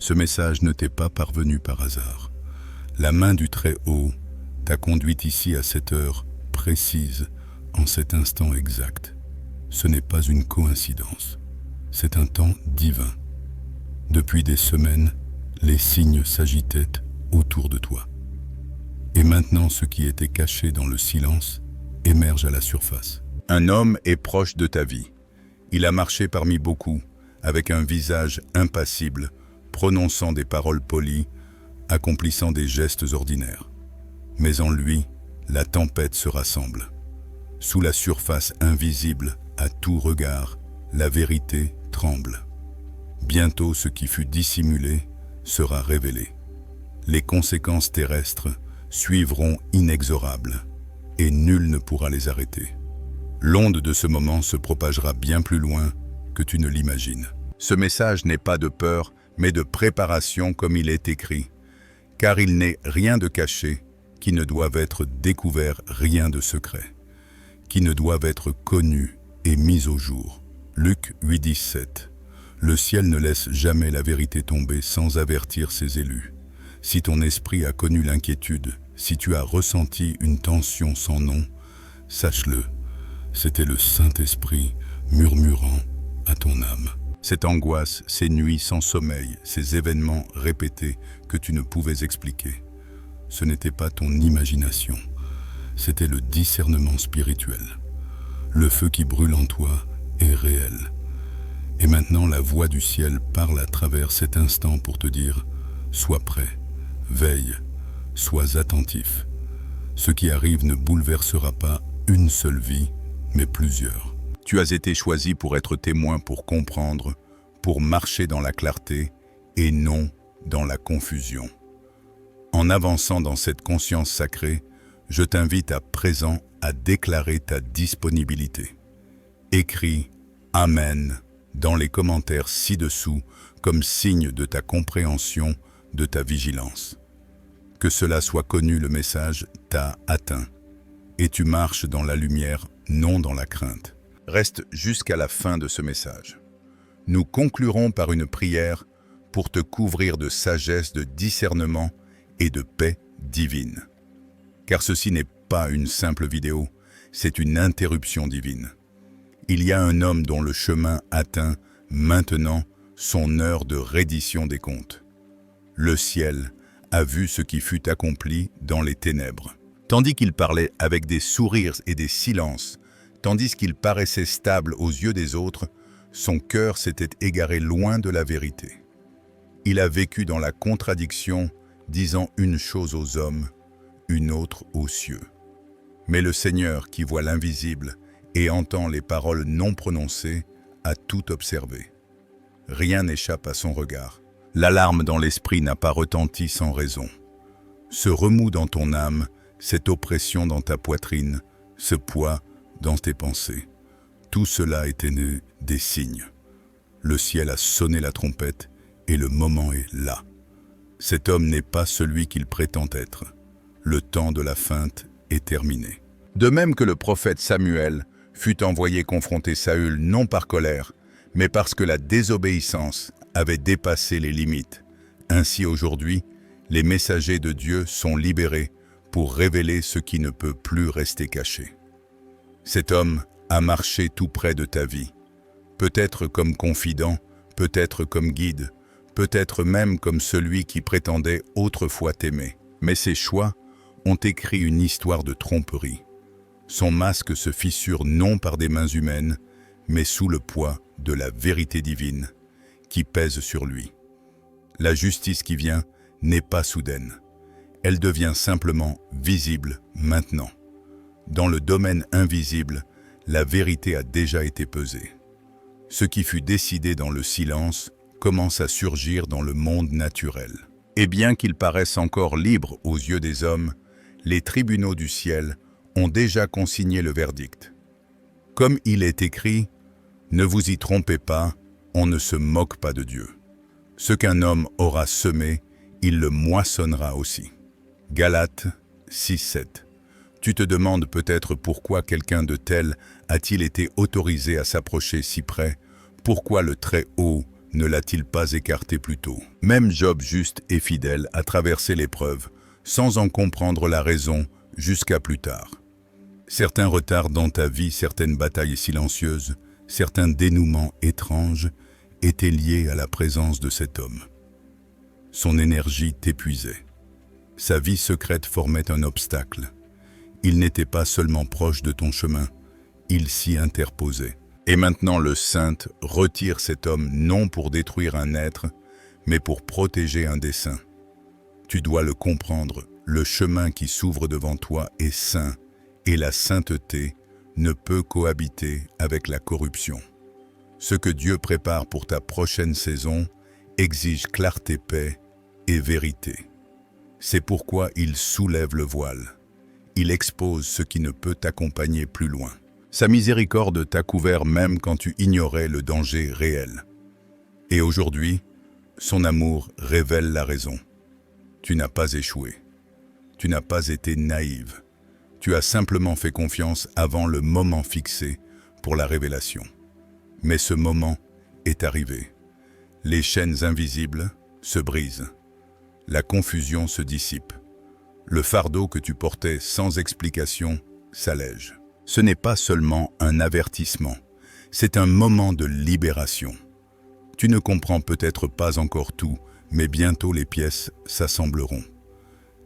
Ce message ne t'est pas parvenu par hasard. La main du Très-Haut t'a conduit ici à cette heure précise, en cet instant exact. Ce n'est pas une coïncidence, c'est un temps divin. Depuis des semaines, les signes s'agitaient autour de toi. Et maintenant, ce qui était caché dans le silence émerge à la surface. Un homme est proche de ta vie. Il a marché parmi beaucoup, avec un visage impassible, prononçant des paroles polies, accomplissant des gestes ordinaires. Mais en lui, la tempête se rassemble. Sous la surface invisible, à tout regard, la vérité tremble. Bientôt, ce qui fut dissimulé sera révélé. Les conséquences terrestres suivront inexorables, et nul ne pourra les arrêter. L'onde de ce moment se propagera bien plus loin que tu ne l'imagines. Ce message n'est pas de peur, mais de préparation comme il est écrit, car il n'est rien de caché, qui ne doive être découvert, rien de secret, qui ne doivent être connus et mis au jour. Luc 8,17. Le ciel ne laisse jamais la vérité tomber sans avertir ses élus. Si ton esprit a connu l'inquiétude, si tu as ressenti une tension sans nom, sache-le, c'était le Saint-Esprit murmurant à ton âme. Cette angoisse, ces nuits sans sommeil, ces événements répétés que tu ne pouvais expliquer, ce n'était pas ton imagination, c'était le discernement spirituel. Le feu qui brûle en toi est réel. Et maintenant, la voix du ciel parle à travers cet instant pour te dire « Sois prêt, veille, sois attentif. Ce qui arrive ne bouleversera pas une seule vie, mais plusieurs. Tu as été choisi pour être témoin, pour comprendre, pour marcher dans la clarté et non dans la confusion. En avançant dans cette conscience sacrée, je t'invite à présent à déclarer ta disponibilité. Écris « Amen » dans les commentaires ci-dessous comme signe de ta compréhension, de ta vigilance. Que cela soit connu, le message t'a atteint et tu marches dans la lumière, non dans la crainte. Reste jusqu'à la fin de ce message. Nous conclurons par une prière pour te couvrir de sagesse, de discernement et de paix divine. Car ceci n'est pas une simple vidéo, c'est une interruption divine. Il y a un homme dont le chemin atteint maintenant son heure de reddition des comptes. Le ciel a vu ce qui fut accompli dans les ténèbres. Tandis qu'il parlait avec des sourires et des silences, tandis qu'il paraissait stable aux yeux des autres, son cœur s'était égaré loin de la vérité. Il a vécu dans la contradiction, disant une chose aux hommes, une autre aux cieux. Mais le Seigneur, qui voit l'invisible et entend les paroles non prononcées, a tout observé. Rien n'échappe à son regard. L'alarme dans l'esprit n'a pas retenti sans raison. Ce remous dans ton âme, cette oppression dans ta poitrine, ce poids dans tes pensées, tout cela était né des signes. Le ciel a sonné la trompette et le moment est là. Cet homme n'est pas celui qu'il prétend être. Le temps de la feinte est terminé. De même que le prophète Samuel fut envoyé confronter Saül non par colère, mais parce que la désobéissance avait dépassé les limites. Ainsi aujourd'hui, les messagers de Dieu sont libérés pour révéler ce qui ne peut plus rester caché. Cet homme a marché tout près de ta vie, peut-être comme confident, peut-être comme guide, peut-être même comme celui qui prétendait autrefois t'aimer. Mais ses choix ont écrit une histoire de tromperie. Son masque se fissure non par des mains humaines, mais sous le poids de la vérité divine qui pèse sur lui. La justice qui vient n'est pas soudaine. Elle devient simplement visible maintenant. Dans le domaine invisible, la vérité a déjà été pesée. Ce qui fut décidé dans le silence commence à surgir dans le monde naturel. Et bien qu'il paraisse encore libre aux yeux des hommes, les tribunaux du ciel ont déjà consigné le verdict. Comme il est écrit, « Ne vous y trompez pas, on ne se moque pas de Dieu. Ce qu'un homme aura semé, il le moissonnera aussi. » Galates 6,7. Tu te demandes peut-être pourquoi quelqu'un de tel a-t-il été autorisé à s'approcher si près, pourquoi le Très-Haut Ne l'a-t-il pas écarté plus tôt? Même Job, juste et fidèle, a traversé l'épreuve, sans en comprendre la raison, jusqu'à plus tard. Certains retards dans ta vie, certaines batailles silencieuses, certains dénouements étranges étaient liés à la présence de cet homme. Son énergie t'épuisait. Sa vie secrète formait un obstacle. Il n'était pas seulement proche de ton chemin, il s'y interposait. Et maintenant le Saint retire cet homme non pour détruire un être, mais pour protéger un dessein. Tu dois le comprendre, le chemin qui s'ouvre devant toi est saint, et la sainteté ne peut cohabiter avec la corruption. Ce que Dieu prépare pour ta prochaine saison exige clarté, paix et vérité. C'est pourquoi il soulève le voile. Il expose ce qui ne peut t'accompagner plus loin. Sa miséricorde t'a couvert même quand tu ignorais le danger réel. Et aujourd'hui, son amour révèle la raison. Tu n'as pas échoué. Tu n'as pas été naïve. Tu as simplement fait confiance avant le moment fixé pour la révélation. Mais ce moment est arrivé. Les chaînes invisibles se brisent. La confusion se dissipe. Le fardeau que tu portais sans explication s'allège. Ce n'est pas seulement un avertissement, c'est un moment de libération. Tu ne comprends peut-être pas encore tout, mais bientôt les pièces s'assembleront.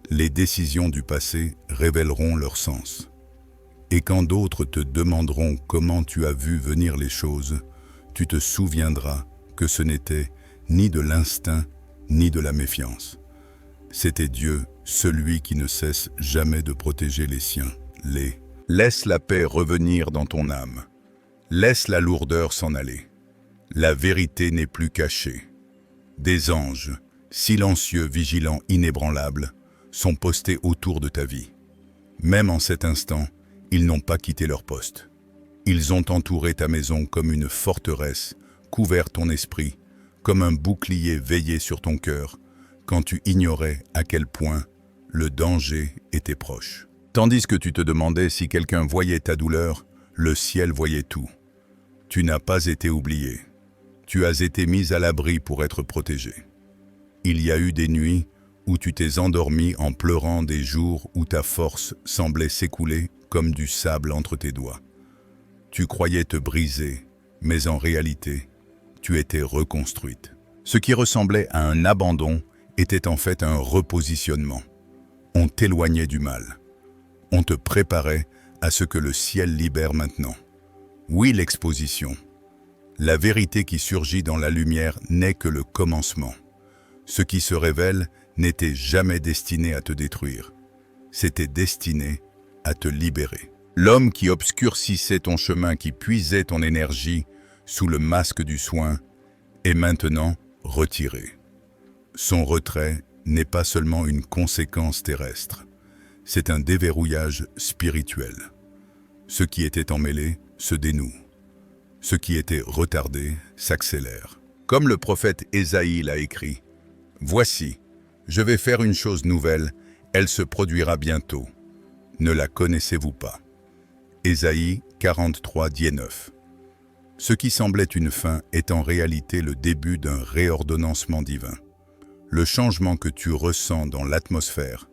Les décisions du passé révéleront leur sens. Et quand d'autres te demanderont comment tu as vu venir les choses, tu te souviendras que ce n'était ni de l'instinct, ni de la méfiance. C'était Dieu, celui qui ne cesse jamais de protéger les siens. Laisse la paix revenir dans ton âme. Laisse la lourdeur s'en aller. La vérité n'est plus cachée. Des anges, silencieux, vigilants, inébranlables, sont postés autour de ta vie. Même en cet instant, ils n'ont pas quitté leur poste. Ils ont entouré ta maison comme une forteresse, couvert ton esprit, comme un bouclier veillé sur ton cœur, quand tu ignorais à quel point le danger était proche. Tandis que tu te demandais si quelqu'un voyait ta douleur, le ciel voyait tout. Tu n'as pas été oublié. Tu as été mis à l'abri pour être protégé. Il y a eu des nuits où tu t'es endormi en pleurant, des jours où ta force semblait s'écouler comme du sable entre tes doigts. Tu croyais te briser, mais en réalité, tu étais reconstruite. Ce qui ressemblait à un abandon était en fait un repositionnement. On t'éloignait du mal. On te préparait à ce que le ciel libère maintenant. Oui, l'exposition. La vérité qui surgit dans la lumière n'est que le commencement. Ce qui se révèle n'était jamais destiné à te détruire. C'était destiné à te libérer. L'homme qui obscurcissait ton chemin, qui puisait ton énergie sous le masque du soin, est maintenant retiré. Son retrait n'est pas seulement une conséquence terrestre. C'est un déverrouillage spirituel. Ce qui était emmêlé se dénoue. Ce qui était retardé s'accélère. Comme le prophète Ésaïe l'a écrit, « Voici, je vais faire une chose nouvelle, elle se produira bientôt. Ne la connaissez-vous pas ?» Ésaïe 43, 9. Ce qui semblait une fin est en réalité le début d'un réordonnancement divin. Le changement que tu ressens dans l'atmosphère,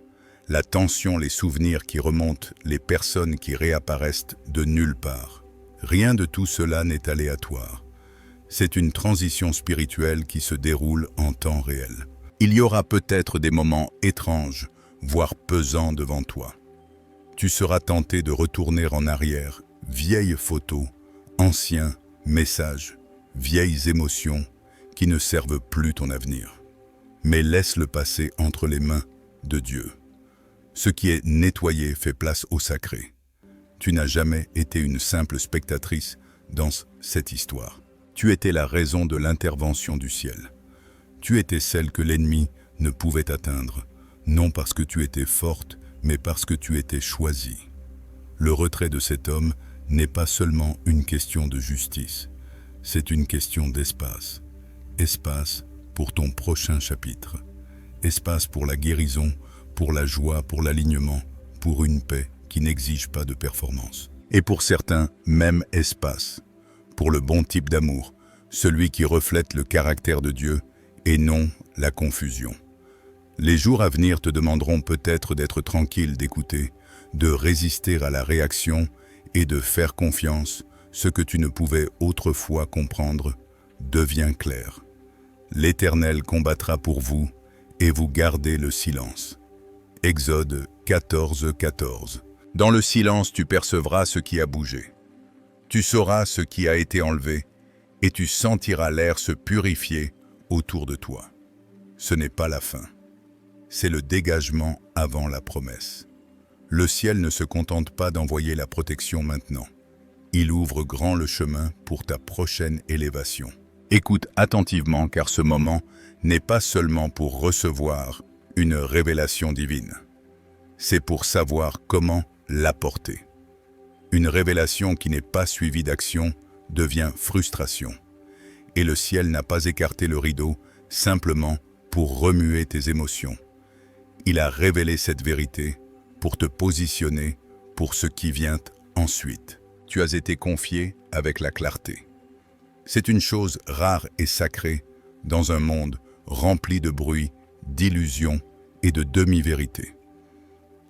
la tension, les souvenirs qui remontent, les personnes qui réapparaissent de nulle part. Rien de tout cela n'est aléatoire. C'est une transition spirituelle qui se déroule en temps réel. Il y aura peut-être des moments étranges, voire pesants devant toi. Tu seras tenté de retourner en arrière, vieilles photos, anciens messages, vieilles émotions qui ne servent plus ton avenir. Mais laisse le passé entre les mains de Dieu. Ce qui est nettoyé fait place au sacré. Tu n'as jamais été une simple spectatrice dans cette histoire. Tu étais la raison de l'intervention du ciel. Tu étais celle que l'ennemi ne pouvait atteindre, non parce que tu étais forte, mais parce que tu étais choisie. Le retrait de cet homme n'est pas seulement une question de justice, c'est une question d'espace. Espace pour ton prochain chapitre. Espace pour la guérison, pour la joie, pour l'alignement, pour une paix qui n'exige pas de performance. Et pour certains, même espace, pour le bon type d'amour, celui qui reflète le caractère de Dieu et non la confusion. Les jours à venir te demanderont peut-être d'être tranquille, d'écouter, de résister à la réaction et de faire confiance. Ce que tu ne pouvais autrefois comprendre devient clair. L'Éternel combattra pour vous et vous gardez le silence. Exode 14, 14. Dans le silence, tu percevras ce qui a bougé. Tu sauras ce qui a été enlevé et tu sentiras l'air se purifier autour de toi. Ce n'est pas la fin. C'est le dégagement avant la promesse. Le ciel ne se contente pas d'envoyer la protection maintenant. Il ouvre grand le chemin pour ta prochaine élévation. Écoute attentivement car ce moment n'est pas seulement pour recevoir une révélation divine. C'est pour savoir comment l'apporter. Une révélation qui n'est pas suivie d'action devient frustration. Et le ciel n'a pas écarté le rideau simplement pour remuer tes émotions. Il a révélé cette vérité pour te positionner pour ce qui vient ensuite. Tu as été confié avec la clarté. C'est une chose rare et sacrée dans un monde rempli de bruit, d'illusions et de demi-vérités.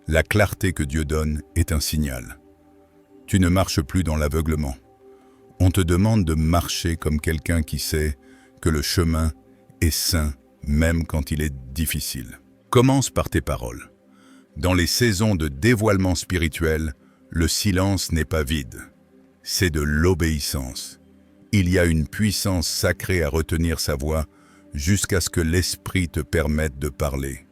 La clarté que Dieu donne est un signal. Tu ne marches plus dans l'aveuglement. On te demande de marcher comme quelqu'un qui sait que le chemin est sain même quand il est difficile. Commence par tes paroles. Dans les saisons de dévoilement spirituel, le silence n'est pas vide. C'est de l'obéissance. Il y a une puissance sacrée à retenir sa voix jusqu'à ce que l'Esprit te permette de parler.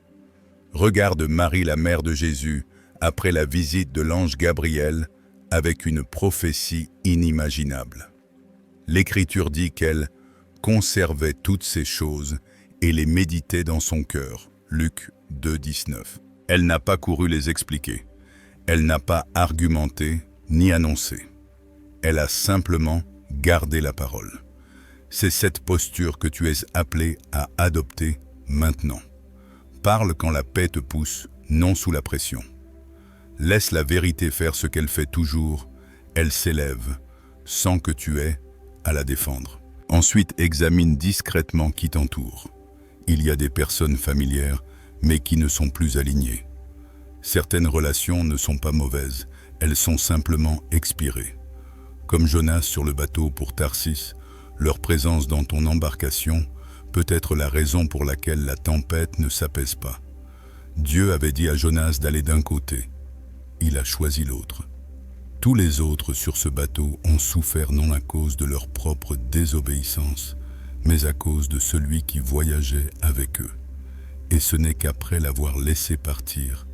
Regarde Marie, la mère de Jésus, après la visite de l'ange Gabriel, avec une prophétie inimaginable. L'Écriture dit qu'elle conservait toutes ces choses et les méditait dans son cœur. Luc 2, 19. Elle n'a pas couru les expliquer. Elle n'a pas argumenté ni annoncé. Elle a simplement gardé la parole. C'est cette posture que tu es appelé à adopter maintenant. Parle quand la paix te pousse, non sous la pression. Laisse la vérité faire ce qu'elle fait toujours. Elle s'élève, sans que tu aies à la défendre. Ensuite, examine discrètement qui t'entoure. Il y a des personnes familières, mais qui ne sont plus alignées. Certaines relations ne sont pas mauvaises, elles sont simplement expirées. Comme Jonas sur le bateau pour Tarsis, leur présence dans ton embarcation peut être la raison pour laquelle la tempête ne s'apaise pas. Dieu avait dit à Jonas d'aller d'un côté. Il a choisi l'autre. Tous les autres sur ce bateau ont souffert non à cause de leur propre désobéissance, mais à cause de celui qui voyageait avec eux. Et ce n'est qu'après l'avoir laissé partir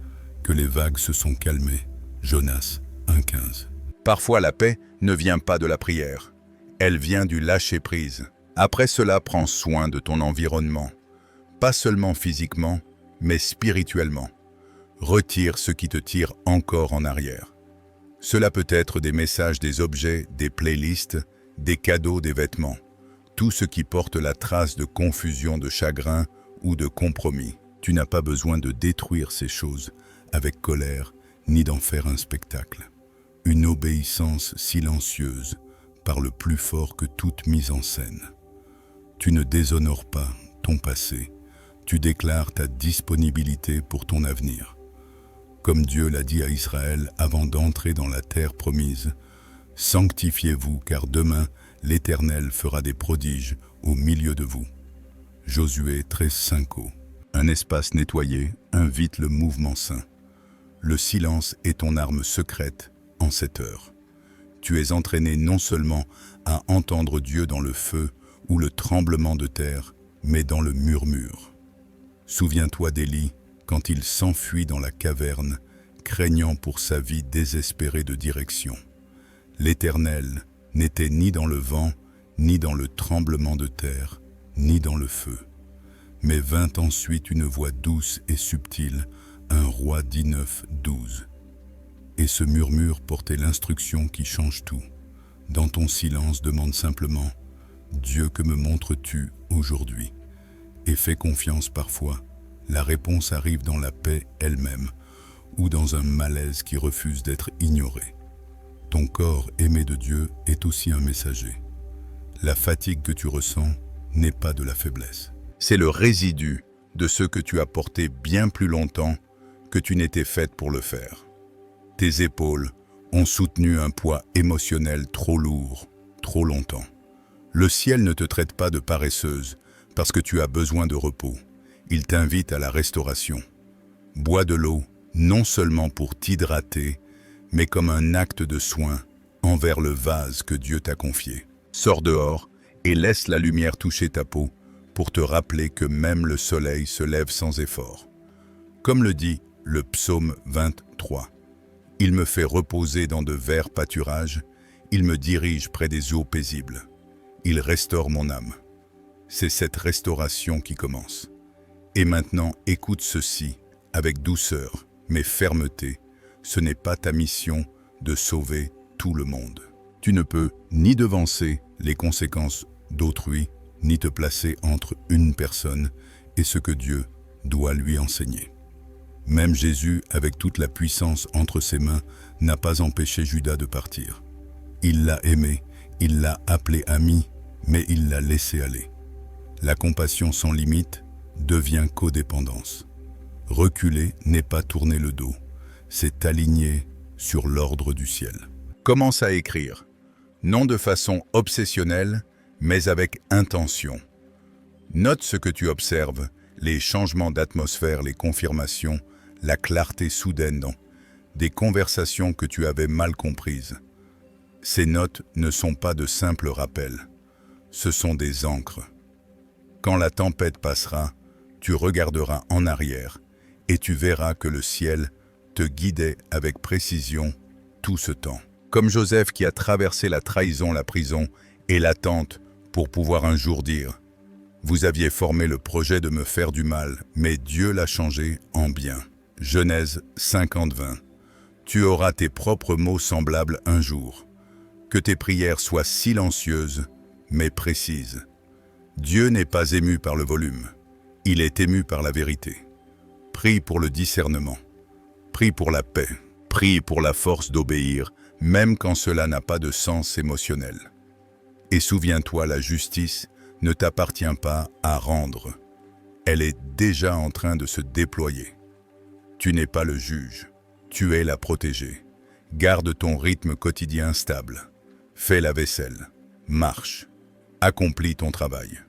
que les vagues se sont calmées. Jonas 1,15. Parfois la paix ne vient pas de la prière. Elle vient du lâcher-prise. Après cela, prends soin de ton environnement. Pas seulement physiquement, mais spirituellement. Retire ce qui te tire encore en arrière. Cela peut être des messages, des objets, des playlists, des cadeaux, des vêtements. Tout ce qui porte la trace de confusion, de chagrin ou de compromis. Tu n'as pas besoin de détruire ces choses avec colère, ni d'en faire un spectacle. Une obéissance silencieuse parle plus fort que toute mise en scène. Tu ne déshonores pas ton passé, tu déclares ta disponibilité pour ton avenir. Comme Dieu l'a dit à Israël avant d'entrer dans la terre promise, « Sanctifiez-vous, car demain l'Éternel fera des prodiges au milieu de vous. » Josué 13:5. Un espace nettoyé invite le mouvement saint. Le silence est ton arme secrète en cette heure. Tu es entraîné non seulement à entendre Dieu dans le feu ou le tremblement de terre, mais dans le murmure. Souviens-toi d'Élie quand il s'enfuit dans la caverne, craignant pour sa vie désespérée de direction. L'Éternel n'était ni dans le vent, ni dans le tremblement de terre, ni dans le feu. Mais vint ensuite une voix douce et subtile, un roi dit 9:12. Et ce murmure portait l'instruction qui change tout. Dans ton silence, demande simplement « Dieu, que me montres-tu aujourd'hui ?» Et fais confiance parfois. La réponse arrive dans la paix elle-même ou dans un malaise qui refuse d'être ignoré. Ton corps aimé de Dieu est aussi un messager. La fatigue que tu ressens n'est pas de la faiblesse. C'est le résidu de ce que tu as porté bien plus longtemps que tu n'étais faite pour le faire. Tes épaules ont soutenu un poids émotionnel trop lourd, trop longtemps. Le ciel ne te traite pas de paresseuse parce que tu as besoin de repos. Il t'invite à la restauration. Bois de l'eau, non seulement pour t'hydrater, mais comme un acte de soin envers le vase que Dieu t'a confié. Sors dehors et laisse la lumière toucher ta peau pour te rappeler que même le soleil se lève sans effort. Comme le dit le psaume 23, « Il me fait reposer dans de verts pâturages, il me dirige près des eaux paisibles. Il restaure mon âme. » C'est cette restauration qui commence. Et maintenant, écoute ceci avec douceur, mais fermeté. Ce n'est pas ta mission de sauver tout le monde. Tu ne peux ni devancer les conséquences d'autrui, ni te placer entre une personne et ce que Dieu doit lui enseigner. Même Jésus, avec toute la puissance entre ses mains, n'a pas empêché Judas de partir. Il l'a aimé, il l'a appelé ami, mais il l'a laissé aller. La compassion sans limite devient codépendance. Reculer n'est pas tourner le dos, c'est t'aligner sur l'ordre du ciel. Commence à écrire, non de façon obsessionnelle, mais avec intention. Note ce que tu observes, les changements d'atmosphère, les confirmations, la clarté soudaine dans des conversations que tu avais mal comprises. Ces notes ne sont pas de simples rappels, ce sont des ancres. Quand la tempête passera, tu regarderas en arrière et tu verras que le ciel te guidait avec précision tout ce temps. Comme Joseph qui a traversé la trahison, la prison et l'attente pour pouvoir un jour dire « Vous aviez formé le projet de me faire du mal, mais Dieu l'a changé en bien. » Genèse 50-20. Tu auras tes propres mots semblables un jour. Que tes prières soient silencieuses, mais précises. Dieu n'est pas ému par le volume. Il est ému par la vérité. Prie pour le discernement. Prie pour la paix. Prie pour la force d'obéir, même quand cela n'a pas de sens émotionnel. Et souviens-toi, la justice ne t'appartient pas à rendre. Elle est déjà en train de se déployer. Tu n'es pas le juge, tu es la protégée. Garde ton rythme quotidien stable. Fais la vaisselle, marche, accomplis ton travail.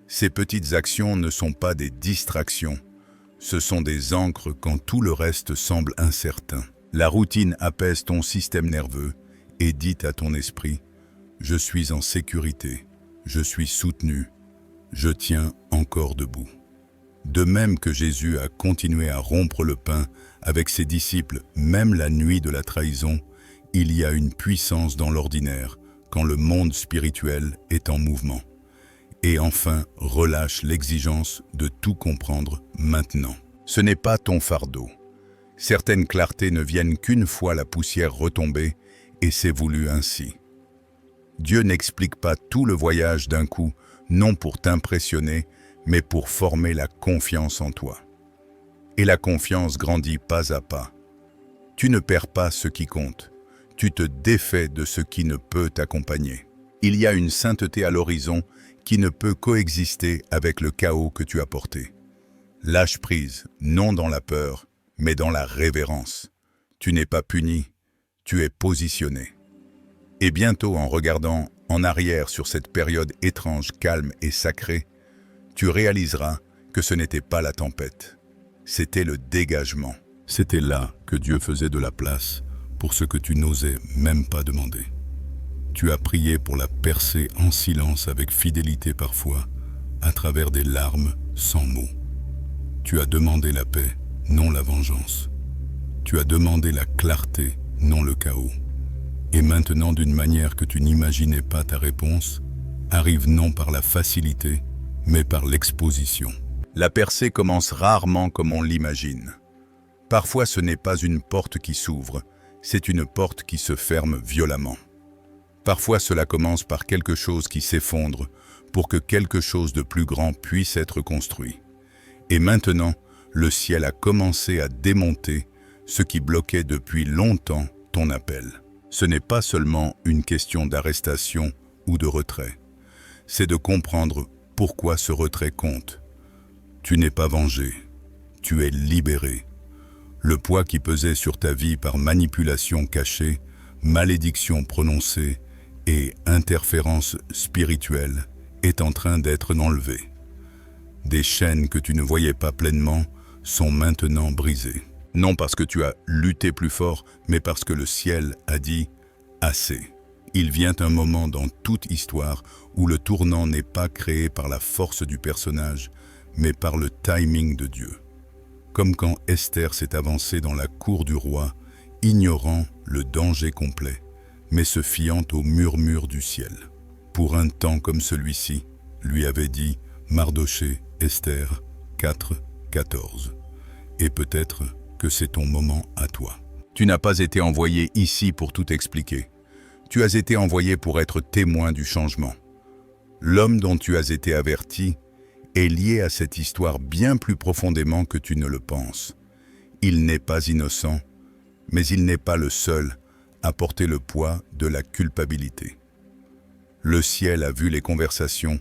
Ces petites actions ne sont pas des distractions, ce sont des ancres quand tout le reste semble incertain. La routine apaise ton système nerveux et dit à ton esprit « Je suis en sécurité, je suis soutenu, je tiens encore debout ». De même que Jésus a continué à rompre le pain avec ses disciples, même la nuit de la trahison, il y a une puissance dans l'ordinaire quand le monde spirituel est en mouvement. Et enfin, relâche l'exigence de tout comprendre maintenant. Ce n'est pas ton fardeau. Certaines clartés ne viennent qu'une fois la poussière retombée, et c'est voulu ainsi. Dieu n'explique pas tout le voyage d'un coup, non pour t'impressionner, mais pour former la confiance en toi. Et la confiance grandit pas à pas. Tu ne perds pas ce qui compte, tu te défais de ce qui ne peut t'accompagner. Il y a une sainteté à l'horizon qui ne peut coexister avec le chaos que tu as porté. Lâche prise, non dans la peur, mais dans la révérence. Tu n'es pas puni, tu es positionné. Et bientôt, en regardant en arrière sur cette période étrange, calme et sacrée, tu réaliseras que ce n'était pas la tempête, c'était le dégagement. C'était là que Dieu faisait de la place pour ce que tu n'osais même pas demander. Tu as prié pour la percer en silence avec fidélité parfois, à travers des larmes sans mots. Tu as demandé la paix, non la vengeance. Tu as demandé la clarté, non le chaos. Et maintenant, d'une manière que tu n'imaginais pas, ta réponse arrive non par la facilité, mais par l'exposition. La percée commence rarement comme on l'imagine. Parfois, ce n'est pas une porte qui s'ouvre, c'est une porte qui se ferme violemment. Parfois, cela commence par quelque chose qui s'effondre pour que quelque chose de plus grand puisse être construit. Et maintenant, le ciel a commencé à démonter ce qui bloquait depuis longtemps ton appel. Ce n'est pas seulement une question d'arrestation ou de retrait. c'est de comprendre pourquoi ce retrait compte. Tu n'es pas vengé, tu es libéré. Le poids qui pesait sur ta vie par manipulation cachée, malédiction prononcée et interférence spirituelle est en train d'être enlevé. Des chaînes que tu ne voyais pas pleinement sont maintenant brisées. Non parce que tu as lutté plus fort, mais parce que le ciel a dit « assez ». Il vient un moment dans toute histoire où le tournant n'est pas créé par la force du personnage, mais par le timing de Dieu. Comme quand Esther s'est avancée dans la cour du roi, ignorant le danger complet, mais se fiant au murmure du ciel. Pour un temps comme celui-ci, lui avait dit Mardochée, Esther 4, 14. Et peut-être que c'est ton moment à toi. Tu n'as pas été envoyé ici pour tout expliquer. Tu as été envoyé pour être témoin du changement. L'homme dont tu as été averti est lié à cette histoire bien plus profondément que tu ne le penses. Il n'est pas innocent, mais il n'est pas le seul à porter le poids de la culpabilité. Le ciel a vu les conversations,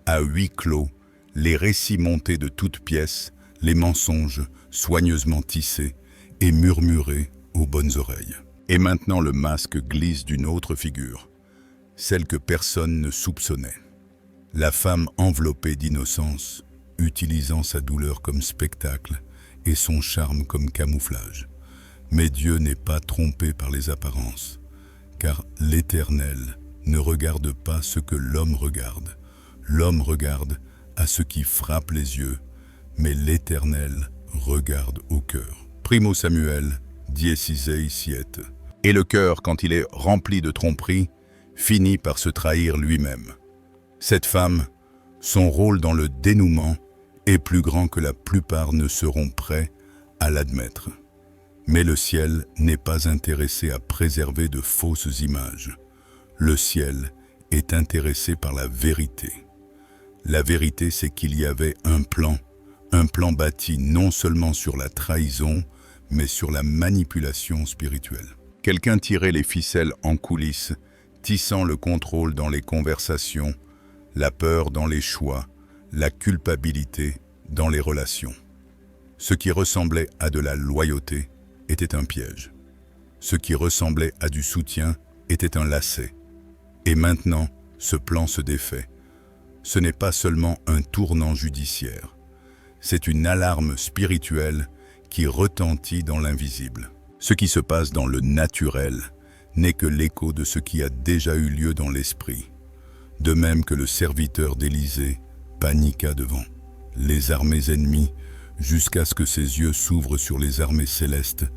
à huis clos, les récits montés de toutes pièces, les mensonges soigneusement tissés et murmurés aux bonnes oreilles. Et maintenant le masque glisse d'une autre figure, celle que personne ne soupçonnait. La femme enveloppée d'innocence, utilisant sa douleur comme spectacle et son charme comme camouflage. Mais Dieu n'est pas trompé par les apparences, car l'Éternel ne regarde pas ce que l'homme regarde. L'homme regarde à ce qui frappe les yeux, mais l'Éternel regarde au cœur. Primo Samuel, 16:7. Et le cœur, quand il est rempli de tromperie, finit par se trahir lui-même. Cette femme, son rôle dans le dénouement est plus grand que la plupart ne seront prêts à l'admettre. Mais le ciel n'est pas intéressé à préserver de fausses images. Le ciel est intéressé par la vérité. La vérité, c'est qu'il y avait un plan bâti non seulement sur la trahison, mais sur la manipulation spirituelle. Quelqu'un tirait les ficelles en coulisses, tissant le contrôle dans les conversations, la peur dans les choix, la culpabilité dans les relations. Ce qui ressemblait à de la loyauté était un piège. Ce qui ressemblait à du soutien était un lacet. Et maintenant, ce plan se défait. Ce n'est pas seulement un tournant judiciaire. C'est une alarme spirituelle qui retentit dans l'invisible. Ce qui se passe dans le naturel n'est que l'écho de ce qui a déjà eu lieu dans l'esprit. De même que le serviteur d'Élysée paniqua devant les armées ennemies jusqu'à ce que ses yeux s'ouvrent sur les armées célestes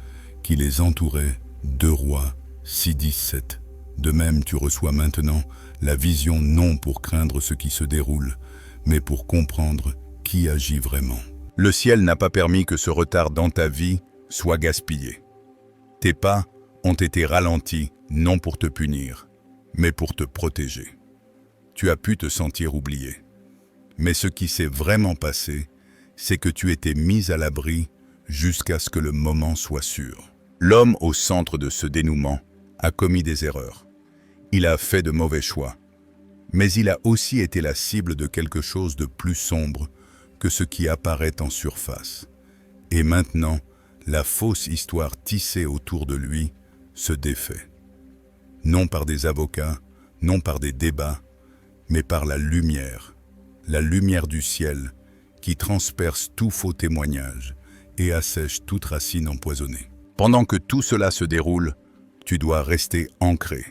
qui les entouraient. 2 Rois 6:17. De même, tu reçois maintenant la vision non pour craindre ce qui se déroule, mais pour comprendre qui agit vraiment. Le ciel n'a pas permis que ce retard dans ta vie soit gaspillé. Tes pas ont été ralentis non pour te punir, mais pour te protéger. Tu as pu te sentir oublié. Mais ce qui s'est vraiment passé, c'est que tu étais mis à l'abri jusqu'à ce que le moment soit sûr. L'homme au centre de ce dénouement a commis des erreurs. Il a fait de mauvais choix. Mais il a aussi été la cible de quelque chose de plus sombre que ce qui apparaît en surface. Et maintenant, la fausse histoire tissée autour de lui se défait. Non par des avocats, non par des débats, mais par la lumière du ciel qui transperce tout faux témoignage et assèche toute racine empoisonnée. Pendant que tout cela se déroule, tu dois rester ancré,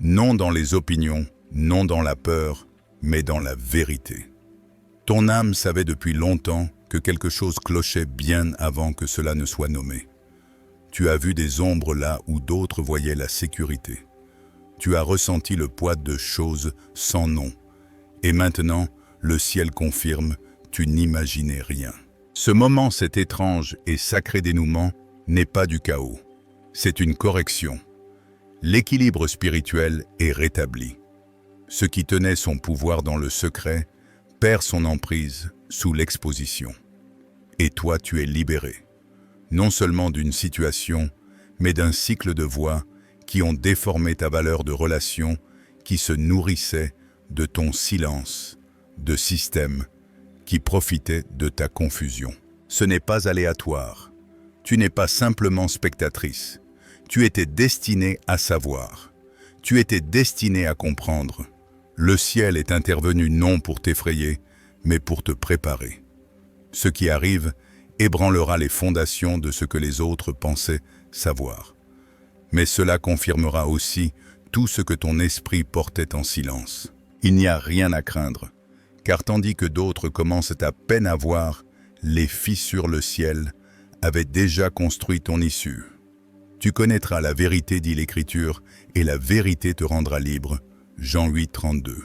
non dans les opinions, non dans la peur, mais dans la vérité. Ton âme savait depuis longtemps que quelque chose clochait bien avant que cela ne soit nommé. Tu as vu des ombres là où d'autres voyaient la sécurité. Tu as ressenti le poids de choses sans nom. Et maintenant, le ciel confirme, tu n'imaginais rien. Ce moment, cet étrange et sacré dénouement, n'est pas du chaos. C'est une correction. L'équilibre spirituel est rétabli. Ce qui tenait son pouvoir dans le secret perd son emprise sous l'exposition. Et toi, tu es libéré. Non seulement d'une situation, mais d'un cycle de voix qui ont déformé ta valeur de relation, qui se nourrissait de ton silence, de systèmes qui profitaient de ta confusion. Ce n'est pas aléatoire. Tu n'es pas simplement spectatrice. Tu étais destinée à savoir. Tu étais destinée à comprendre. Le ciel est intervenu non pour t'effrayer, mais pour te préparer. Ce qui arrive ébranlera les fondations de ce que les autres pensaient savoir. Mais cela confirmera aussi tout ce que ton esprit portait en silence. Il n'y a rien à craindre, car tandis que d'autres commencent à peine à voir les fissures, le ciel avait déjà construit ton issue. Tu connaîtras la vérité, dit l'Écriture, et la vérité te rendra libre. Jean 8, 32.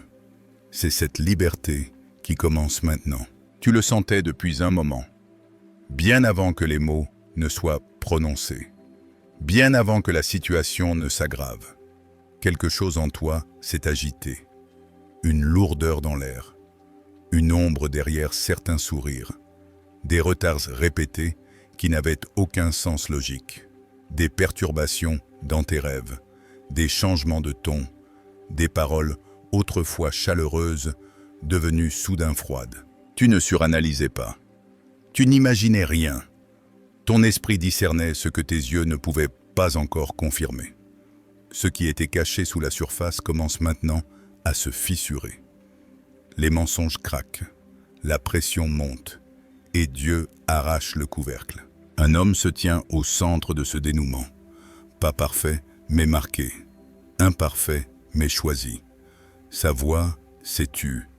C'est cette liberté qui commence maintenant. Tu le sentais depuis un moment, bien avant que les mots ne soient prononcés, bien avant que la situation ne s'aggrave. Quelque chose en toi s'est agité, une lourdeur dans l'air, une ombre derrière certains sourires, des retards répétés qui n'avaient aucun sens logique, des perturbations dans tes rêves, des changements de ton, des paroles autrefois chaleureuses devenues soudain froides. Tu ne suranalysais pas. Tu n'imaginais rien. Ton esprit discernait ce que tes yeux ne pouvaient pas encore confirmer. Ce qui était caché sous la surface commence maintenant à se fissurer. Les mensonges craquent, la pression monte, et Dieu arrache le couvercle. Un homme se tient au centre de ce dénouement. Pas parfait, mais marqué. Imparfait, mais choisi. Sa voix s'est tue.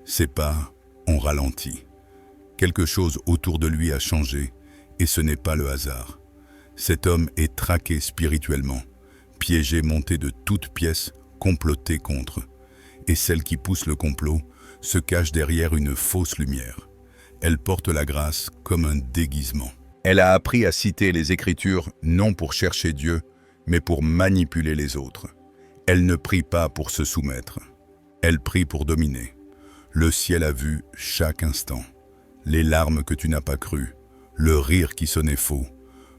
Ses pas ont ralenti. Quelque chose autour de lui a changé, et ce n'est pas le hasard. Cet homme est traqué spirituellement, piégé, monté de toutes pièces, comploté contre. Et celle qui pousse le complot se cache derrière une fausse lumière. Elle porte la grâce comme un déguisement. Elle a appris à citer les Écritures non pour chercher Dieu, mais pour manipuler les autres. Elle ne prie pas pour se soumettre. Elle prie pour dominer. Le ciel a vu chaque instant. Les larmes que tu n'as pas crues, le rire qui sonnait faux,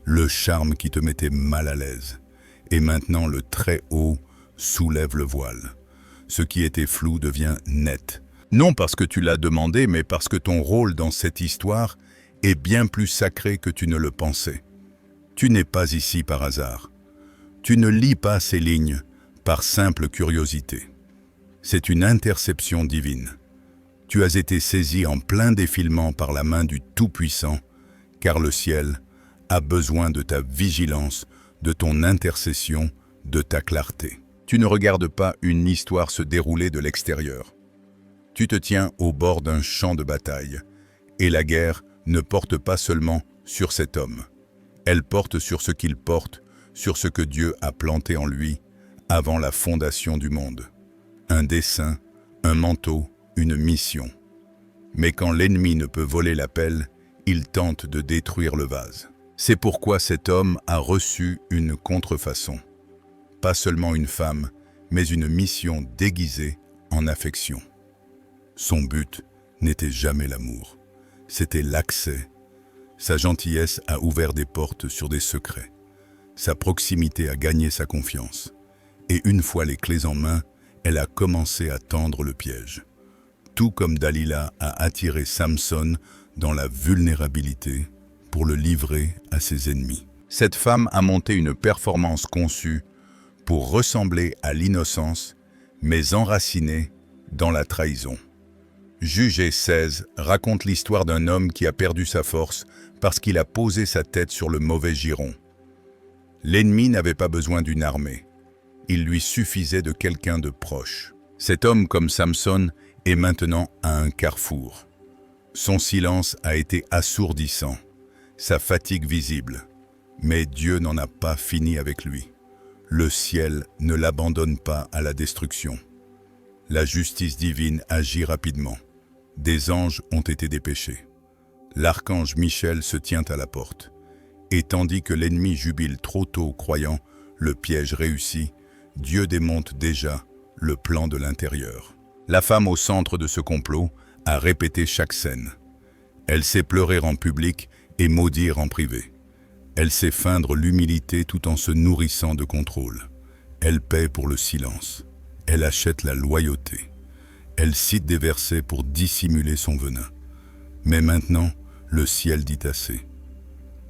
le charme qui te mettait mal à l'aise. Et maintenant le Très-Haut soulève le voile. Ce qui était flou devient net. Non parce que tu l'as demandé, mais parce que ton rôle dans cette histoire est bien plus sacré que tu ne le pensais. Tu n'es pas ici par hasard. Tu ne lis pas ces lignes par simple curiosité. C'est une interception divine. Tu as été saisi en plein défilement par la main du Tout-Puissant, car le ciel a besoin de ta vigilance, de ton intercession, de ta clarté. Tu ne regardes pas une histoire se dérouler de l'extérieur. Tu te tiens au bord d'un champ de bataille, et la guerre ne porte pas seulement sur cet homme. Elle porte sur ce qu'il porte, sur ce que Dieu a planté en lui avant la fondation du monde. Un dessein, un manteau, une mission. Mais quand l'ennemi ne peut voler la pelle, il tente de détruire le vase. C'est pourquoi cet homme a reçu une contrefaçon. Pas seulement une femme, mais une mission déguisée en affection. Son but n'était jamais l'amour, c'était l'accès. Sa gentillesse a ouvert des portes sur des secrets. Sa proximité a gagné sa confiance. Et une fois les clés en main, elle a commencé à tendre le piège. Tout comme Dalila a attiré Samson dans la vulnérabilité pour le livrer à ses ennemis. Cette femme a monté une performance conçue pour ressembler à l'innocence, mais enracinée dans la trahison. Jugée 16 raconte l'histoire d'un homme qui a perdu sa force parce qu'il a posé sa tête sur le mauvais giron. L'ennemi n'avait pas besoin d'une armée. Il lui suffisait de quelqu'un de proche. Cet homme, comme Samson, est maintenant à un carrefour. Son silence a été assourdissant, sa fatigue visible. Mais Dieu n'en a pas fini avec lui. Le ciel ne l'abandonne pas à la destruction. La justice divine agit rapidement. Des anges ont été dépêchés. L'archange Michel se tient à la porte. Et tandis que l'ennemi jubile trop tôt croyant le piège réussi, Dieu démonte déjà le plan de l'intérieur. La femme au centre de ce complot a répété chaque scène. Elle sait pleurer en public et maudire en privé. Elle sait feindre l'humilité tout en se nourrissant de contrôle. Elle paie pour le silence. Elle achète la loyauté. Elle cite des versets pour dissimuler son venin. Mais maintenant, le ciel dit assez.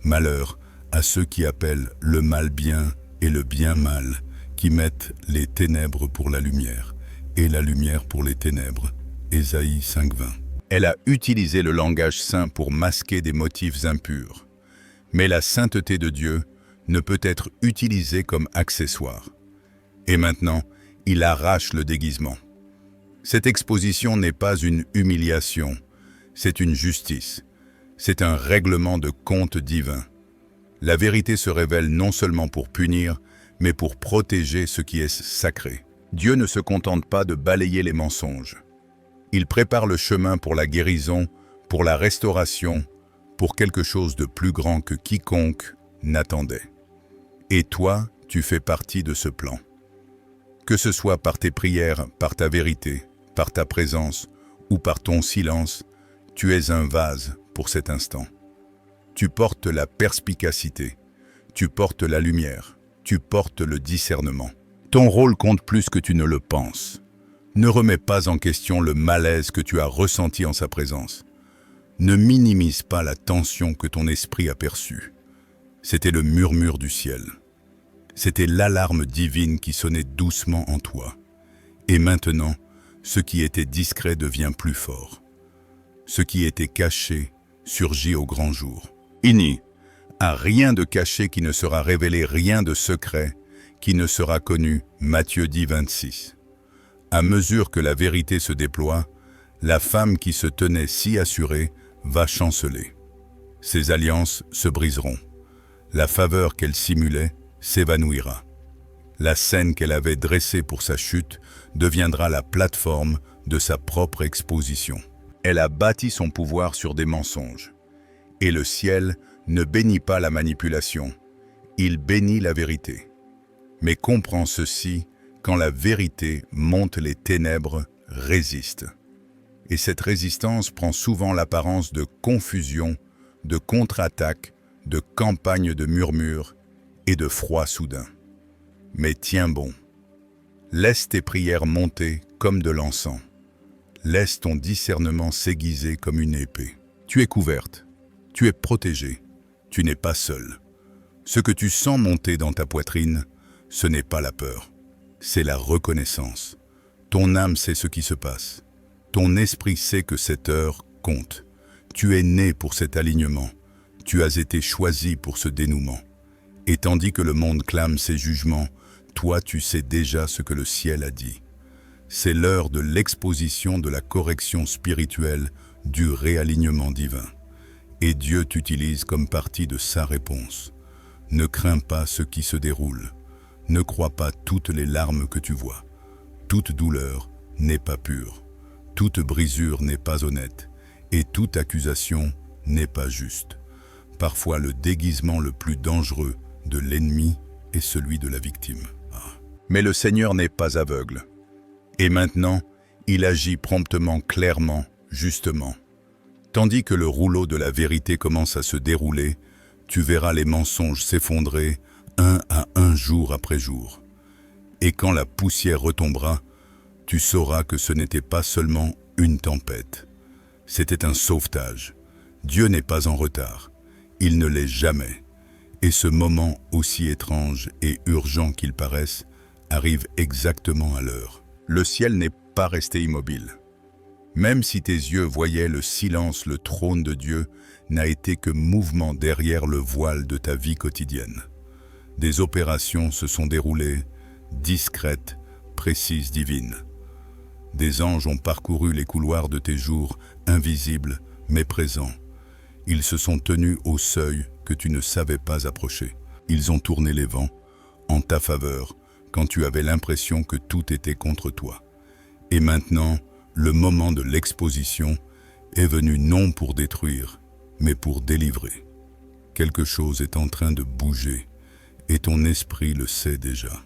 Malheur à ceux qui appellent le mal bien et le bien mal, qui mettent les ténèbres pour la lumière et la lumière pour les ténèbres. Ésaïe 5:20. Elle a utilisé le langage saint pour masquer des motifs impurs. Mais la sainteté de Dieu ne peut être utilisée comme accessoire. Et maintenant, il arrache le déguisement. Cette exposition n'est pas une humiliation, c'est une justice. C'est un règlement de compte divin. La vérité se révèle non seulement pour punir, mais pour protéger ce qui est sacré. Dieu ne se contente pas de balayer les mensonges. Il prépare le chemin pour la guérison, pour la restauration, pour quelque chose de plus grand que quiconque n'attendait. Et toi, tu fais partie de ce plan. Que ce soit par tes prières, par ta vérité, par ta présence ou par ton silence, tu es un vase pour cet instant. Tu portes la perspicacité, tu portes la lumière, tu portes le discernement. Ton rôle compte plus que tu ne le penses. Ne remets pas en question le malaise que tu as ressenti en sa présence. Ne minimise pas la tension que ton esprit a perçue. C'était le murmure du ciel. C'était l'alarme divine qui sonnait doucement en toi. Et maintenant, ce qui était discret devient plus fort. Ce qui était caché surgit au grand jour. Il n'y a rien de caché qui ne sera révélé, rien de secret qui ne sera connu. Matthieu 10:26. À mesure que la vérité se déploie, la femme qui se tenait si assurée va chanceler. Ses alliances se briseront. La faveur qu'elle simulait s'évanouira. La scène qu'elle avait dressée pour sa chute deviendra la plateforme de sa propre exposition. Elle a bâti son pouvoir sur des mensonges. Et le ciel ne bénit pas la manipulation, il bénit la vérité. Mais comprends ceci, quand la vérité monte, les ténèbres résistent. Et cette résistance prend souvent l'apparence de confusion, de contre-attaque, de campagne de murmures et de froid soudain. Mais tiens bon, laisse tes prières monter comme de l'encens. Laisse ton discernement s'aiguiser comme une épée. Tu es couverte, tu es protégée, tu n'es pas seule. Ce que tu sens monter dans ta poitrine, ce n'est pas la peur, c'est la reconnaissance. Ton âme sait ce qui se passe. Ton esprit sait que cette heure compte. Tu es né pour cet alignement. Tu as été choisi pour ce dénouement. Et tandis que le monde clame ses jugements, toi tu sais déjà ce que le ciel a dit. C'est l'heure de l'exposition de la correction spirituelle, du réalignement divin. Et Dieu t'utilise comme partie de sa réponse. Ne crains pas ce qui se déroule. Ne crois pas toutes les larmes que tu vois. Toute douleur n'est pas pure. Toute brisure n'est pas honnête. Et toute accusation n'est pas juste. Parfois le déguisement le plus dangereux de l'ennemi est celui de la victime. Mais le Seigneur n'est pas aveugle. Et maintenant, il agit promptement, clairement, justement. Tandis que le rouleau de la vérité commence à se dérouler, tu verras les mensonges s'effondrer un à un, jour après jour. Et quand la poussière retombera, tu sauras que ce n'était pas seulement une tempête. C'était un sauvetage. Dieu n'est pas en retard. Il ne l'est jamais. Et ce moment, aussi étrange et urgent qu'il paraisse, arrive exactement à l'heure. Le ciel n'est pas resté immobile. Même si tes yeux voyaient le silence, le trône de Dieu n'a été que mouvement derrière le voile de ta vie quotidienne. Des opérations se sont déroulées, discrètes, précises, divines. Des anges ont parcouru les couloirs de tes jours, invisibles mais présents. Ils se sont tenus au seuil que tu ne savais pas approcher. Ils ont tourné les vents en ta faveur quand tu avais l'impression que tout était contre toi. Et maintenant, le moment de l'exposition est venu non pour détruire, mais pour délivrer. Quelque chose est en train de bouger et ton esprit le sait déjà.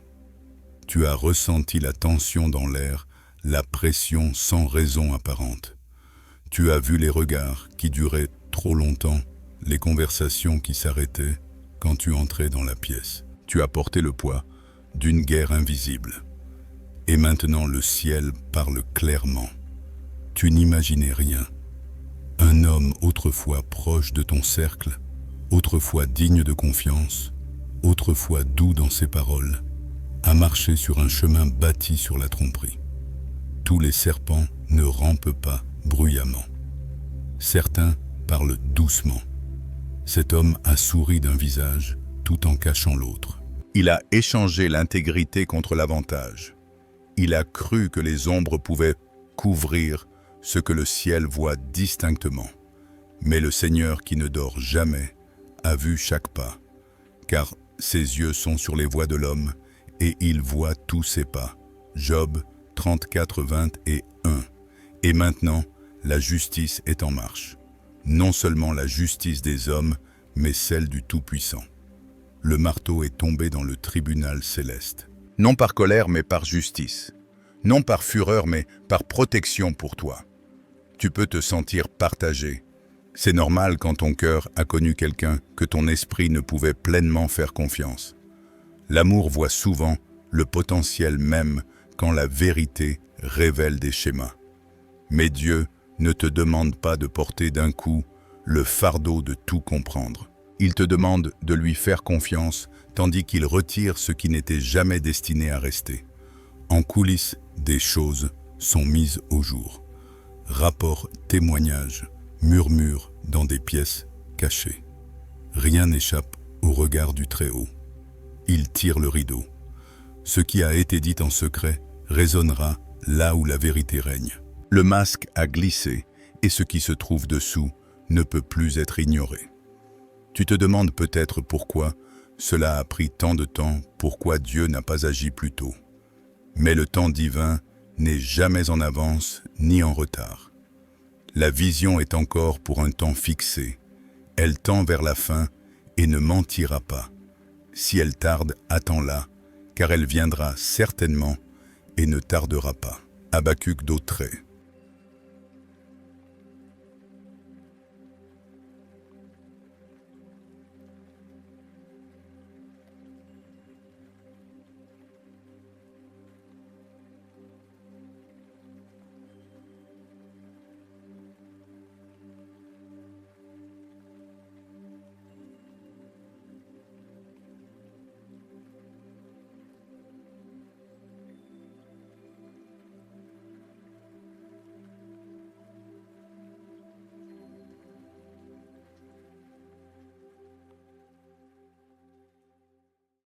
Tu as ressenti la tension dans l'air, la pression sans raison apparente. Tu as vu les regards qui duraient trop longtemps, les conversations qui s'arrêtaient quand tu entrais dans la pièce. Tu as porté le poids d'une guerre invisible. Et maintenant le ciel parle clairement. Tu n'imaginais rien. Un homme autrefois proche de ton cercle, autrefois digne de confiance, autrefois doux dans ses paroles, a marché sur un chemin bâti sur la tromperie. Tous les serpents ne rampent pas bruyamment. Certains parlent doucement. Cet homme a souri d'un visage tout en cachant l'autre. Il a échangé l'intégrité contre l'avantage. Il a cru que les ombres pouvaient couvrir ce que le ciel voit distinctement. Mais le Seigneur qui ne dort jamais a vu chaque pas, car ses yeux sont sur les voies de l'homme et il voit tous ses pas. Job 34, 21. Et maintenant, la justice est en marche. Non seulement la justice des hommes, mais celle du Tout-Puissant. Le marteau est tombé dans le tribunal céleste. Non par colère, mais par justice. Non par fureur, mais par protection pour toi. Tu peux te sentir partagé. C'est normal quand ton cœur a connu quelqu'un que ton esprit ne pouvait pleinement faire confiance. L'amour voit souvent le potentiel même quand la vérité révèle des schémas. Mais Dieu ne te demande pas de porter d'un coup le fardeau de tout comprendre. Il te demande de lui faire confiance tandis qu'il retire ce qui n'était jamais destiné à rester. En coulisses, des choses sont mises au jour. Rapports, témoignages, murmures dans des pièces cachées. Rien n'échappe au regard du Très-Haut. Il tire le rideau. Ce qui a été dit en secret résonnera là où la vérité règne. Le masque a glissé et ce qui se trouve dessous ne peut plus être ignoré. Tu te demandes peut-être pourquoi cela a pris tant de temps, pourquoi Dieu n'a pas agi plus tôt. Mais le temps divin n'est jamais en avance ni en retard. La vision est encore pour un temps fixé. Elle tend vers la fin et ne mentira pas. Si elle tarde, attends-la, car elle viendra certainement et ne tardera pas. Habacuc d'Autrey.